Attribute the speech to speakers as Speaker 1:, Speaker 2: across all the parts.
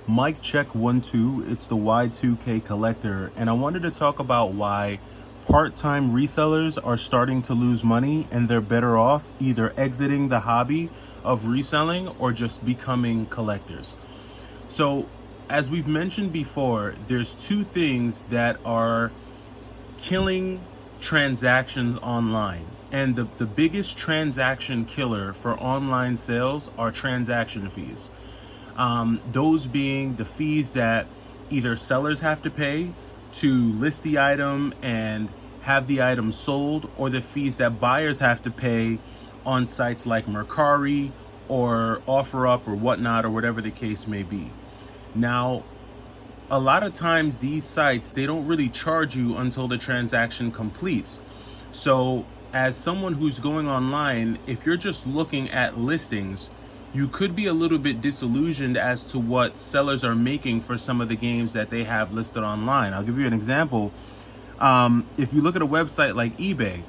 Speaker 1: Mic check 1 2. It's the Y2K collector, and I wanted to talk about why part-time resellers are starting to lose money and they're better off either exiting the hobby of reselling or just becoming collectors. So, as we've mentioned before, there's two things that are killing transactions online. And the biggest transaction killer for online sales are transaction fees. Those being the fees that either sellers have to pay to list the item and have the item sold, or the fees that buyers have to pay on sites like Mercari or OfferUp or whatnot, or whatever the case may be. Now, a lot of times these sites, they don't really charge you until the transaction completes. So as someone who's going online, if you're just looking at listings, you could be a little bit disillusioned as to what sellers are making for some of the games that they have listed online. I'll give you an example. If you look at a website like eBay,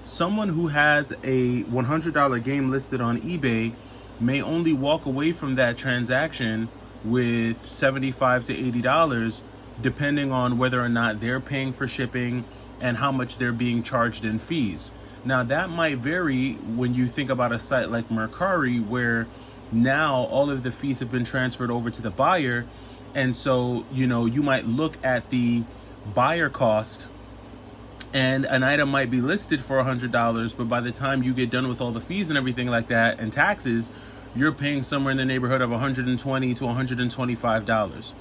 Speaker 1: someone who has a $100 game listed on eBay may only walk away from that transaction with $75 to $80, depending on whether or not they're paying for shipping and how much they're being charged in fees. Now, that might vary when you think about a site like Mercari, where now all of the fees have been transferred over to the buyer. And so, you might look at the buyer cost and an item might be listed for $100, but by the time you get done with all the fees and everything like that and taxes, you're paying somewhere in the neighborhood of $120 to $125.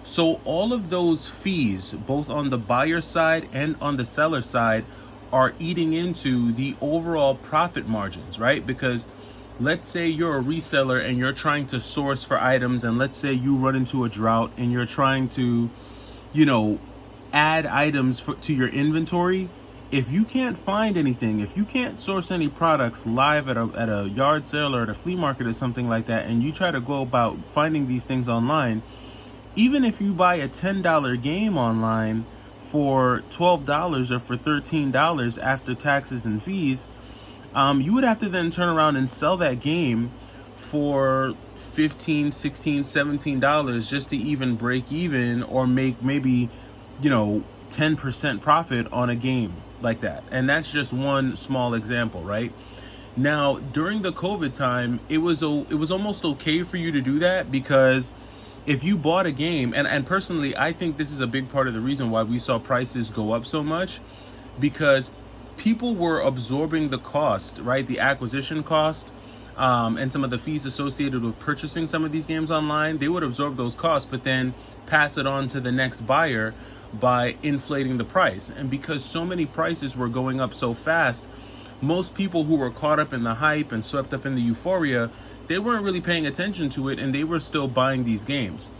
Speaker 1: So all of those fees, both on the buyer side and on the seller side, are eating into the overall profit margins, right? Because let's say you're a reseller and you're trying to source for items, and let's say you run into a drought and you're trying to, add items to your inventory. If you can't find anything, if you can't source any products live at a yard sale or at a flea market or something like that, and you try to go about finding these things online, even if you buy a $10 game online for $12 or for $13 after taxes and fees, you would have to then turn around and sell that game for $15, $16, $17 just to even break even or make maybe 10% profit on a game like that. And that's just one small example, right? Now, during the COVID time, it was almost okay for you to do that, because if you bought a game, and personally, I think this is a big part of the reason why we saw prices go up so much, because people were absorbing the cost, right? The acquisition cost, and some of the fees associated with purchasing some of these games online. They would absorb those costs, but then pass it on to the next buyer by inflating the price. And because so many prices were going up so fast, most people who were caught up in the hype and swept up in the euphoria, they weren't really paying attention to it, and they were still buying these games.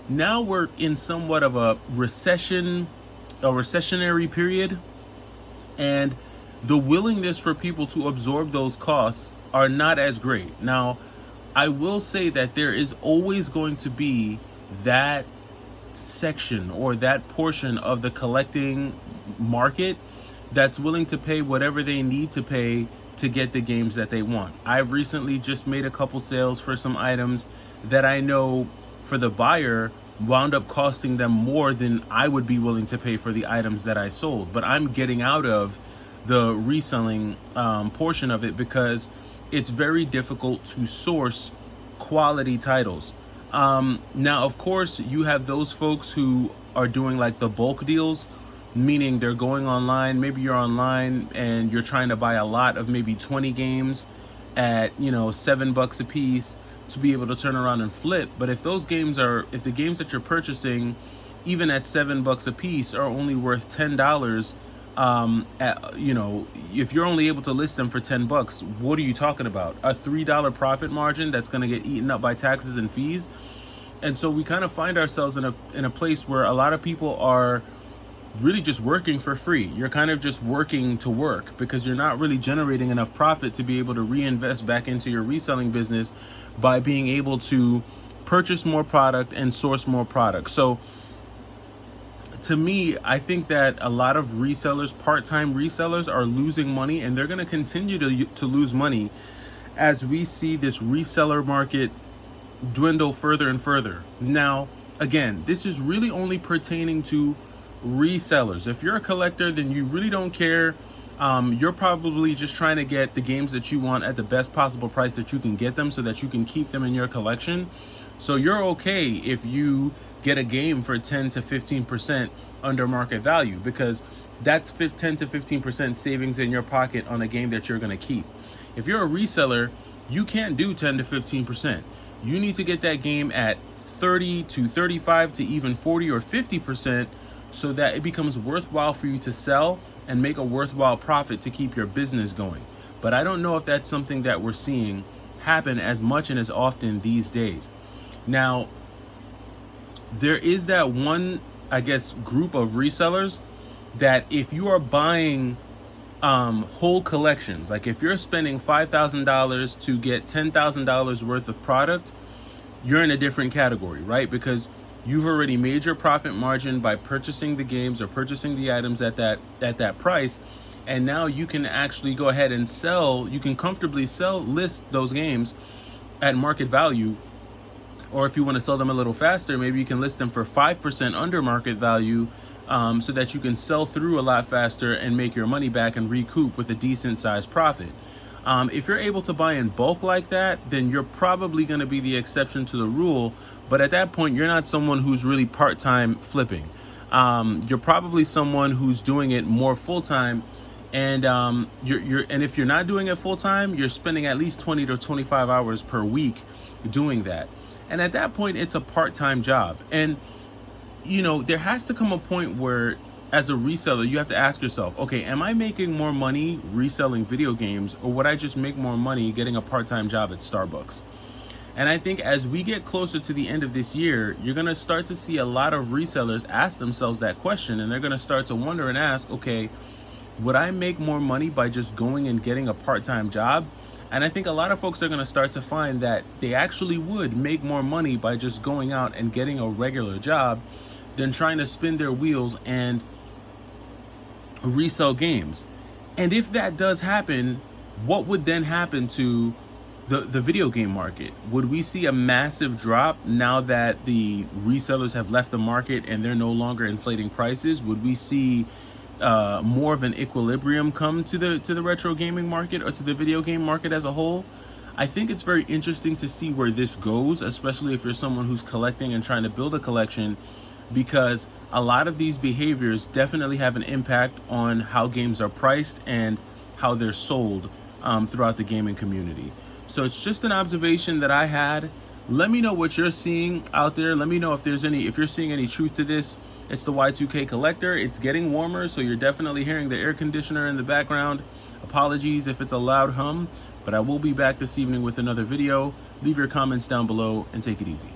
Speaker 1: Now we're in somewhat of a recessionary period, and the willingness for people to absorb those costs are not as great. Now, I will say that there is always going to be that section or that portion of the collecting market that's willing to pay whatever they need to pay to get the games that they want. I've recently just made a couple sales for some items that I know for the buyer wound up costing them more than I would be willing to pay for the items that I sold. But I'm getting out of the reselling portion of it, because it's very difficult to source quality titles. Now, of course, you have those folks who are doing like the bulk deals, meaning they're going online. Maybe you're online and you're trying to buy a lot of maybe 20 games at, $7 a piece to be able to turn around and flip. But if the games that you're purchasing, even at $7 a piece, are only worth $10, if you're only able to list them for $10, what are you talking about? A $3 profit margin that's going to get eaten up by taxes and fees. And so we kind of find ourselves in a place where a lot of people are really just working for free. You're kind of just working to work, because you're not really generating enough profit to be able to reinvest back into your reselling business by being able to purchase more product and source more product. So to me, I think that a lot of resellers, part-time resellers, are losing money, and they're going to continue to lose money as we see this reseller market dwindle further and further. Now, again, this is really only pertaining to resellers. If you're a collector, then you really don't care. You're probably just trying to get the games that you want at the best possible price that you can get them, so that you can keep them in your collection. So you're okay if you get a game for 10 to 15% under market value, because that's 10 to 15% savings in your pocket on a game that you're going to keep. If you're a reseller, you can't do 10 to 15%. You need to get that game at 30 to 35 to even 40 or 50%, so that it becomes worthwhile for you to sell and make a worthwhile profit to keep your business going. But I don't know if that's something that we're seeing happen as much and as often these days. Now, there is that one, I guess, group of resellers that if you are buying whole collections, like if you're spending $5,000 to get $10,000 worth of product, you're in a different category, right? Because you've already made your profit margin by purchasing the games or purchasing the items at that price, and now you can actually go ahead and sell. You can comfortably list those games at market value, or if you want to sell them a little faster, maybe you can list them for 5% under market value, so that you can sell through a lot faster and make your money back and recoup with a decent sized profit. If you're able to buy in bulk like that, then you're probably going to be the exception to the rule. But at that point, you're not someone who's really part-time flipping. You're probably someone who's doing it more full-time, and and if you're not doing it full-time, you're spending at least 20 to 25 hours per week doing that. And at that point, it's a part-time job. And there has to come a point where, as a reseller, you have to ask yourself, okay, am I making more money reselling video games, or would I just make more money getting a part-time job at Starbucks? And I think as we get closer to the end of this year, you're going to start to see a lot of resellers ask themselves that question, and they're going to start to wonder and ask, okay, would I make more money by just going and getting a part-time job? And I think a lot of folks are going to start to find that they actually would make more money by just going out and getting a regular job than trying to spin their wheels and resell games. And if that does happen, what would then happen to the video game market? Would we see a massive drop now that the resellers have left the market and they're no longer inflating prices? Would we see more of an equilibrium come to the retro gaming market, or to the video game market as a whole? I think it's very interesting to see where this goes, especially if you're someone who's collecting and trying to build a collection, because a lot of these behaviors definitely have an impact on how games are priced and how they're sold throughout the gaming community. So it's just an observation that I had. Let me know what you're seeing out there. Let me know if you're seeing any truth to this. It's the Y2K collector. It's getting warmer, so you're definitely hearing the air conditioner in the background. Apologies if it's a loud hum, but I will be back this evening with another video. Leave your comments down below and take it easy.